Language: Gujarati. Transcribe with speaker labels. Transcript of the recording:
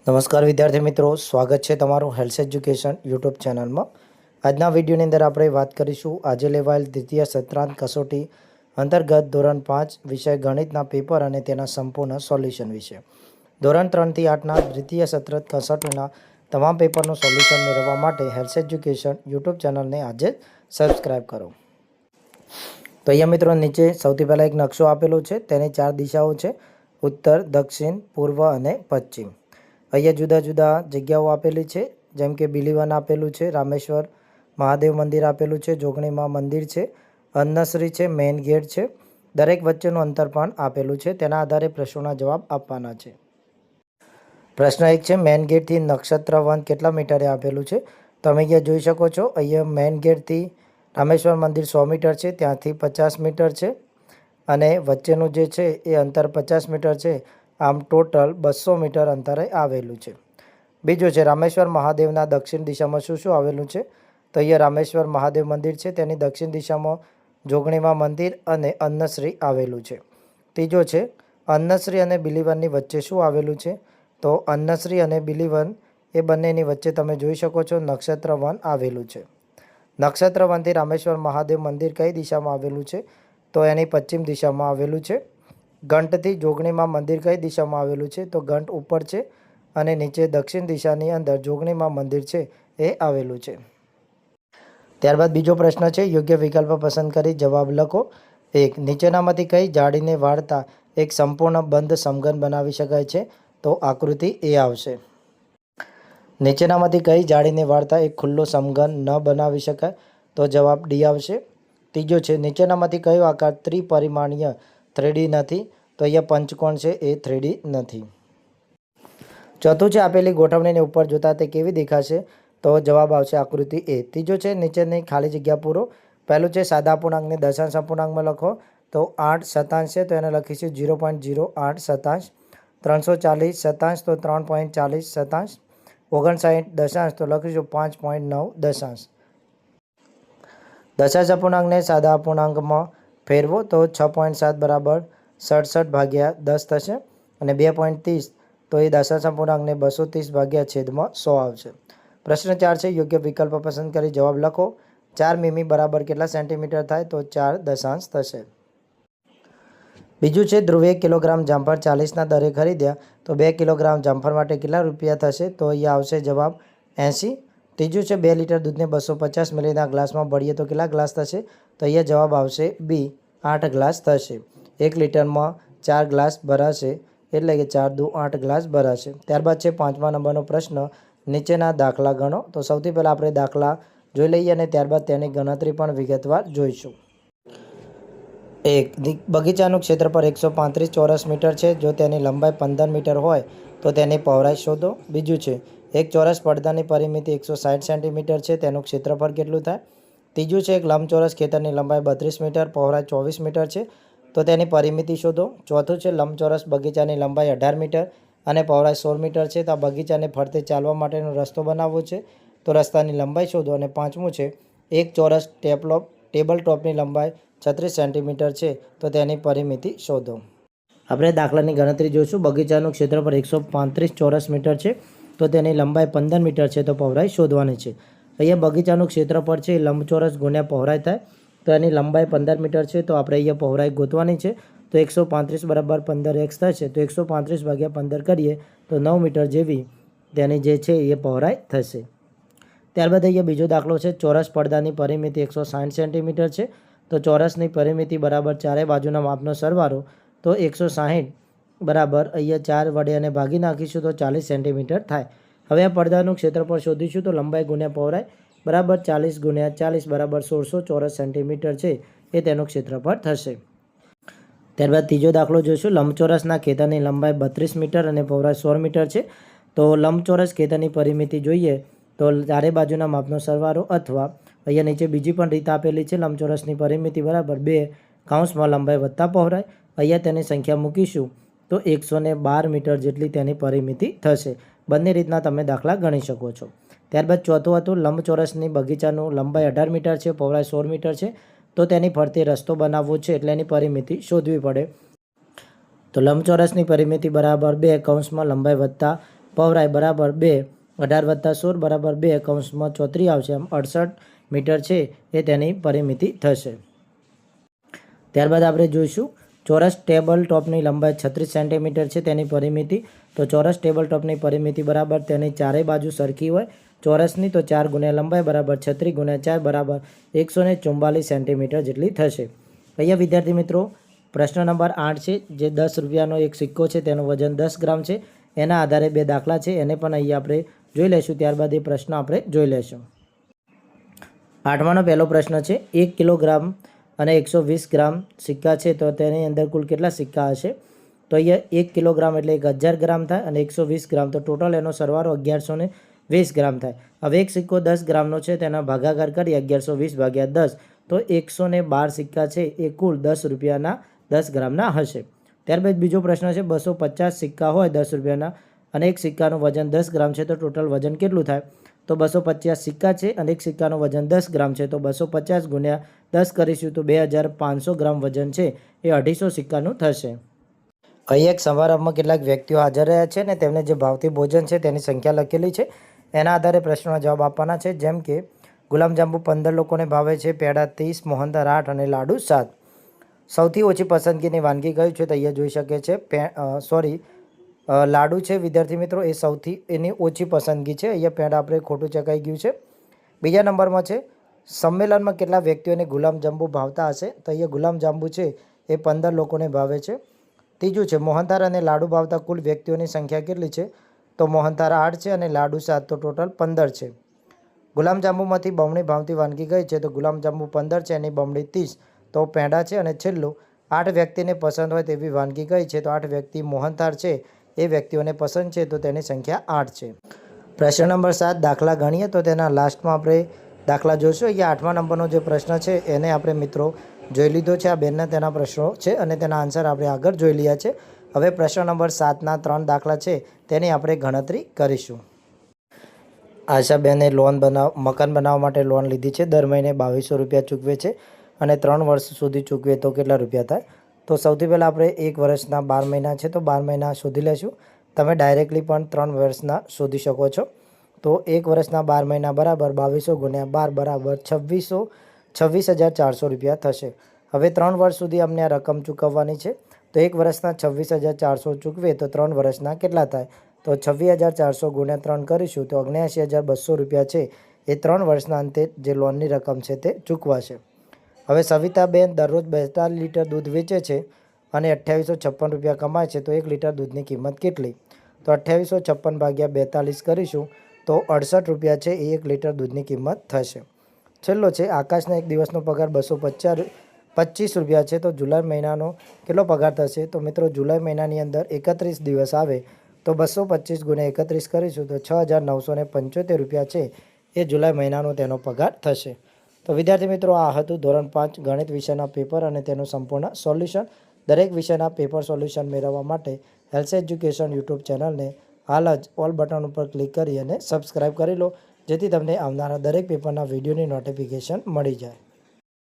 Speaker 1: નમસ્કાર વિદ્યાર્થી મિત્રો, સ્વાગત છે તમારું હેલ્થ એજ્યુકેશન યુટ્યુબ ચેનલમાં। આજના વિડીયોની અંદર આપણે વાત કરીશું આજે લેવાયેલ દ્વિતીય સત્રાંત કસોટી અંતર્ગત ધોરણ 5 વિષય ગણિતના પેપર અને તેના સંપૂર્ણ સોલ્યુશન વિશે। ધોરણ 3 થી 8ના દ્વિતીય સત્રાંત કસોટીના તમામ પેપરનું સોલ્યુશન મેળવવા માટે હેલ્થ એજ્યુકેશન યુટ્યુબ ચેનલને આજે સબસ્ક્રાઈબ કરો। તો અહીંયા મિત્રો નીચે સૌથી પહેલાં એક નકશો આપેલો છે, તેની 4 દિશાઓ છે: ઉત્તર, દક્ષિણ, પૂર્વ અને પશ્ચિમ। અહીંયા જુદા જુદા જગ્યાઓ આપેલી છે, જેમ કે બિલીવન આપેલું છે, રામેશ્વર મહાદેવ મંદિર આપેલું છે, જોગણીમાં મંદિર છે, અન્નશ્રી છે, મેઇન ગેટ છે। દરેક વચ્ચેનું અંતર પણ આપેલું છે, તેના આધારે પ્રશ્નોના જવાબ આપવાના છે। પ્રશ્ન 1 છે, મેઇન ગેટથી નક્ષત્ર વન કેટલા મીટરે આપેલું છે? તો તમે અહીંયા જોઈ શકો છો, અહીંયા મેઇન ગેટથી રામેશ્વર મંદિર 100 મીટર છે, ત્યાંથી 50 મીટર છે અને વચ્ચેનું જે છે એ અંતર 50 મીટર છે। આમ ટોટલ 200 મીટર અંતરે આવેલું છે। બીજું છે, રામેશ્વર મહાદેવના દક્ષિણ દિશામાં શું શું આવેલું છે? તો અહીંયા રામેશ્વર મહાદેવ મંદિર છે, તેની દક્ષિણ દિશામાં જોગણીમાં મંદિર અને અન્નશ્રી આવેલું છે। ત્રીજો છે, અન્નશ્રી અને બિલીવનની વચ્ચે શું આવેલું છે? તો અન્નશ્રી અને બિલીવન એ બંનેની વચ્ચે તમે જોઈ શકો છો નક્ષત્ર વન આવેલું છે। નક્ષત્ર વનથી રામેશ્વર મહાદેવ મંદિર કઈ દિશામાં આવેલું છે? તો એની પશ્ચિમ દિશામાં આવેલું છે। ઘંટથી જોગણીમાં મંદિર કઈ દિશામાં આવેલું છે? તો ઘંટ ઉપર છે અને નીચે દક્ષિણ દિશાની અંદર જોગણીમાં મંદિર છે એ આવેલું છે। ત્યારબાદ બીજો પ્રશ્ન છે, યોગ્ય વિકલ્પ પસંદ કરી જવાબ લખો। 1. નીચેનામાંથી કઈ જાળીને વાળતા એક સંપૂર્ણ બંધ સમઘન બનાવી શકાય છે? તો આકૃતિ એ આવશે। નીચેનામાંથી કઈ જાળીને વાળતા એક ખુલ્લો સમઘન ન બનાવી શકાય? તો જવાબ ડી આવશે। ત્રીજો છે, નીચેનામાંથી કયો આકાર ત્રિપરિમાણીય 3D નથી? તો અહીંયા પંચકોણ છે એ 3D નથી। ચોથું છે, આપેલી ગોઠવણીને ઉપર જોતા તે કેવી દેખાશે? તો જવાબ આવશે આકૃતિ એ। ત્રીજો છે, નીચેની ખાલી જગ્યા પૂરો। પહેલું છે, સાદા અપૂર્ણાંકને દશાંશ અપૂર્ણાંકમાં લખો। તો 8 શતાંશ છે, તો એને લખીશું 0.08 શતાંશ। 340 શતાંશ, તો 3.40 શતાંશ। 59 દશાંશ, તો લખીશું 5.9 દશાંશ। દશાંશ અપૂર્ણાંકને સાદા અપૂર્ણાંકમાં ફેરવો તો 6.7 બરાબર 67 ભાગ્યા 10 થશે અને 2.30 તો એ દશાંશ અપૂર્ણાંકને 230 ભાગ્યા છેદમાં 100 આવશે। પ્રશ્ન 4 છે, યોગ્ય વિકલ્પ પસંદ કરી જવાબ લખો। 4 મીમી બરાબર કેટલા સેન્ટીમીટર થાય? તો 4 દશાંશ થશે। બીજું છે, ધ્રુવે 1 કિલોગ્રામ જામફળ 40ના દરે ખરીદ્યા તો 2 કિલોગ્રામ જામફળ માટે કેટલા રૂપિયા થશે? તો અહીંયા આવશે જવાબ 80। ત્રીજું છે, 2 લીટર દૂધને 250 મિલીના ગ્લાસમાં ભરીએ તો કેટલા ગ્લાસ થશે? તો અહીંયા જવાબ આવશે બી, 8 ગ્લાસ થશે। 1 લીટરમાં 4 ગ્લાસ ભરાશે, એટલે કે 4 દુ 8 ગ્લાસ ભરાશે। ત્યારબાદ છે 5મા નંબરનો પ્રશ્ન, નીચેના દાખલા ગણો। તો સૌથી પહેલાં આપણે દાખલા જોઈ લઈએ અને ત્યારબાદ તેની ગણતરી પણ વિગતવાર જોઈશું। 1. બગીચાનું ક્ષેત્રફળ 135 ચોરસ મીટર છે, જો તેની લંબાઈ 15 મીટર હોય તો તેની પહોળાઈ શોધો। બીજું છે, એક ચોરસ પડદાની પરિમિતિ 160 સેન્ટીમીટર છે, તેનું ક્ષેત્રફળ કેટલું થાય? ત્રીજું છે, એક લંબચોરસ ખેતરની લંબાઈ 32 મીટર, પહોળાઈ 24 મીટર છે, તો તેની પરિમિતિ શોધો। ચોથું છે, લંબચોરસ બગીચાની લંબાઈ 18 મીટર અને પહોળાઈ 16 મીટર છે, તો આ બગીચાને ફરતે ચાલવા માટેનો રસ્તો બનાવવો છે, તો રસ્તાની લંબાઈ શોધો। અને પાંચમું છે, એક ચોરસ ટેબલ ટોપની લંબાઈ 36 સેન્ટીમીટર છે, તો તેની પરિમિતિ શોધો। આપણે દાખલાની ગણતરી જોઈશું। બગીચાનું ક્ષેત્રફળ 135 ચોરસ મીટર છે, તો તેની લંબાઈ 15 મીટર છે, તો પહોળાઈ શોધવાની છે। અહીંયા બગીચાનું ક્ષેત્રફળ છે લંબચોરસ ગુણ્યા પહોળાઈ થાય, તો એની લંબાઈ 15 મીટર છે, તો આપણે અહીંયા પહોળાઈ ગોતવાની છે। તો 135 બરાબર 15x થશે, તો 135 ભાગ્યા 15 કરીએ તો 9 મીટર જેવી તેની જે છે એ પહોળાઈ થશે। ત્યારબાદ અહીંયા બીજો દાખલો છે, ચોરસ પડદાની પરિમિતિ 160 સેન્ટીમીટર છે, તો ચોરસની પરિમિતિ બરાબર ચારે બાજુના માપનો સરવાળો, તો 160 બરાબર અહીંયા 4 વડે અને ભાગી નાખીશું તો 40 સેન્ટીમીટર થાય। હવે આ પડદાનું ક્ષેત્રફળ શોધીશું, તો લંબાઈ ગુણ્યા પહોળાઈ બરાબર 40 ગુણ્યા 40 બરાબર 1600 ચોરસ સેન્ટીમીટર છે એ તેનું ક્ષેત્રફળ થશે। ત્યારબાદ ત્રીજો દાખલો જોઈશું। લંબચોરસના ખેતરની લંબાઈ 32 મીટર અને પહોળાઈ 16 મીટર છે, તો લંબચોરસ ખેતરની પરિમિતિ જોઈએ તો ચારે બાજુના માપનો સરવાળો, અથવા અહીંયા નીચે બીજી પણ રીત આપેલી છે, લંબચોરસની પરિમિતિ બરાબર 2 કૌંસમાં લંબાઈ વત્તા પહોળાઈ, અહીંયા તેની સંખ્યા મૂકીશું તો 112 મીટર જેટલી તેની પરિમિતિ થશે। બંને રીતના તમે દાખલા ગણી શકો છો। ત્યારબાદ ચોથું હતું, લંબચોરસની બગીચાનું લંબાઈ 18 મીટર છે, પહોળાઈ 16 મીટર છે, તો તેની ફરતે રસ્તો બનાવવો છે, એટલે એની પરિમિતિ શોધવી પડે। તો લંબચોરસની પરિમિતિ બરાબર 2 કૌંસમાં લંબાઈ વત્તા પહોળાઈ બરાબર 2, 18 વત્તા 16 બરાબર 2 કૌંસમાં 34 આવશે. આમ 68 મીટર છે એ તેની પરિમિતિ થશે. ત્યારબાદ આપણે જોઈશું ચોરસ ટેબલ ટોપની લંબાઈ 36 સેન્ટીમીટર છે તેની પરિમિતિ. તો ચોરસ ટેબલ ટોપની પરિમિતિ બરાબર તેની ચારેય બાજુ સરખી હોય ચોરસની, તો 4 ગુણ્યા લંબાઈ બરાબર 36 ગુણ્યા 4 બરાબર 144 સેન્ટીમીટર જેટલી થશે. અહીંયા વિદ્યાર્થી મિત્રો પ્રશ્ન નંબર 8 છે, જે 10 રૂપિયાનો એક સિક્કો છે તેનું વજન 10 ગ્રામ છે. એના આધારે 2 દાખલા છે એને પણ અહીંયા આપણે જોઈ લઈશું. ત્યારબાદ એ પ્રશ્ન આપણે જોઈ લઈશું. 8માનો પહેલો પ્રશ્ન છે, 1 કિલોગ્રામ અને 120 ગ્રામ સિક્કા છે તો તેની અંદર કુલ કેટલા સિક્કા હશે? તો અહીંયા 1 કિલોગ્રામ એટલે 1000 ગ્રામ થાય અને 120 ગ્રામ તો ટોટલ એનો સરવાળો 1120 ગ્રામ થાય. હવે એક સિક્કો 10 ગ્રામનો છે તેના ભાગાકાર કરી 1120 ભાગ્યા 10 તો 112 સિક્કા છે એ કુલ 10 રૂપિયાના 10 ગ્રામના હશે. ત્યારબાદ બીજો પ્રશ્ન છે, 250 સિક્કા હોય 10 રૂપિયાના અને એક સિક્કાનું વજન 10 ગ્રામ છે તો ટોટલ વજન કેટલું થાય? તો 250 સિક્કા છે અને એક સિક્કાનું વજન 10 ગ્રામ છે તો 250 ગુણ્યા 10 કરીશું તો 2500 ગ્રામ વજન છે એ 250 સિક્કાનું થશે. અહીં એક સમારંભમાં કેટલાક વ્યક્તિઓ હાજર રહ્યા છે અને તેમને જે ભાવતી ભોજન છે તેની સંખ્યા લખેલી છે. એના આધારે પ્રશ્નોના જવાબ આપવાના છે. જેમ કે ગુલાબજાંબુ 15 લોકોને ભાવે છે, પેડા 30, મોહનથાળ 8 અને લાડુ 7. સૌથી ઓછી પસંદગીની વાનગી કયું છે? તો અહીંયા જોઈ શકે છે લાડુ છે વિદ્યાર્થી મિત્રો, એ સૌથી એની ઓછી પસંદગી છે. અહીંયા પેડા આપણે ખોટું ચકાઈ ગયું છે. બીજા નંબરમાં છે, સંમેલનમાં કેટલા વ્યક્તિઓને ગુલાબજાંબુ ભાવતા હશે? તો અહીંયા ગુલાબજાંબુ છે એ 15 લોકોને ભાવે છે. ત્રીજું છે, મોહનથાળ અને લાડુ ભાવતા કુલ વ્યક્તિઓની સંખ્યા કેટલી છે? તો મોહનથાળ 8 છે અને લાડુ 7 તો ટોટલ 15 છે. ગુલાબજાંબુમાંથી બમણી ભાવતી વાનગી કઈ છે? તો ગુલાબજાંબુ 15 છે એની બમણી 30 તો પેંડા છે. અને છેલ્લું 8 વ્યક્તિને પસંદ હોય તેવી વાનગી કઈ છે? તો 8 વ્યક્તિ મોહનથાળ છે એ વ્યક્તિઓને પસંદ છે તો તેની સંખ્યા 8 છે. પ્રશ્ન નંબર 7 દાખલા ગણીએ તો તેના લાસ્ટમાં આપણે દાખલા જોઈશું. અહીંયા 8મા નંબરનો જે પ્રશ્ન છે એને આપણે મિત્રો જોઈ લીધો છે. આ બેનના તેના પ્રશ્નો છે અને તેના આન્સર આપણે આગળ જોઈ લીધા છે. હવે પ્રશ્ન નંબર 7ના 3 દાખલા છે તેની આપણે ગણતરી કરીશું. આશાબેને મકાન બનાવવા માટે લોન લીધી છે. દર મહિને 2200 રૂપિયા ચૂકવે છે અને 3 વર્ષ સુધી ચૂકવે તો કેટલા રૂપિયા થાય? તો સૌથી પહેલાં આપણે 1 વર્ષના 12 મહિના છે તો 12 મહિના શોધી લઈશું. તમે ડાયરેક્ટલી પણ 3 વર્ષના શોધી શકો છો. તો 1 વર્ષના 12 મહિના બરાબર 2200 ગુણ્યા 12 બરાબર 26,400 રૂપિયા થશે. હવે 3 વર્ષ સુધી અમને આ રકમ ચૂકવવાની છે તો 1 વર્ષના 26,400 ચૂકવે તો 3 વર્ષના કેટલા થાય? તો 26,400 ગુણ્યા 3 કરીશું તો 79,200 રૂપિયા છે એ 3 વર્ષના અંતે જે લોનની રકમ છે તે ચૂકવાશે. હવે સવિતાબેન દરરોજ 42 લીટર દૂધ વેચે છે અને 2856 રૂપિયા કમાય છે તો 1 લીટર દૂધની કિંમત કેટલી? તો 2856 ભાગ્યા 42 કરીશું તો 68 રૂપિયા છે એ 1 લીટર દૂધની કિંમત થશે. છેલ્લો છે, આકાશના એક દિવસનો પગાર 225 રૂપિયા છે તો જુલાઈ મહિનાનો કેટલો પગાર થશે? તો મિત્રો જુલાઈ મહિનાની અંદર 31 દિવસ આવે તો 225 ગુણ્યા 31 કરીશું તો 6,975 રૂપિયા છે એ જુલાઈ મહિનાનો તેનો પગાર થશે. તો વિદ્યાર્થી મિત્રો આ હતું ધોરણ 5 ગણિત વિષયના પેપર અને તેનું સંપૂર્ણ સોલ્યુશન. દરેક વિષયના પેપર સોલ્યુશન મેળવવા માટે હેલ્થ એજ્યુકેશન યુટ્યુબ ચેનલને હાલ જ ઓલ બટન ઉપર ક્લિક કરી અને સબસ્ક્રાઈબ કરી લો, જેથી તમને આવનારા દરેક પેપરના વિડીયોની નોટિફિકેશન મળી જાય.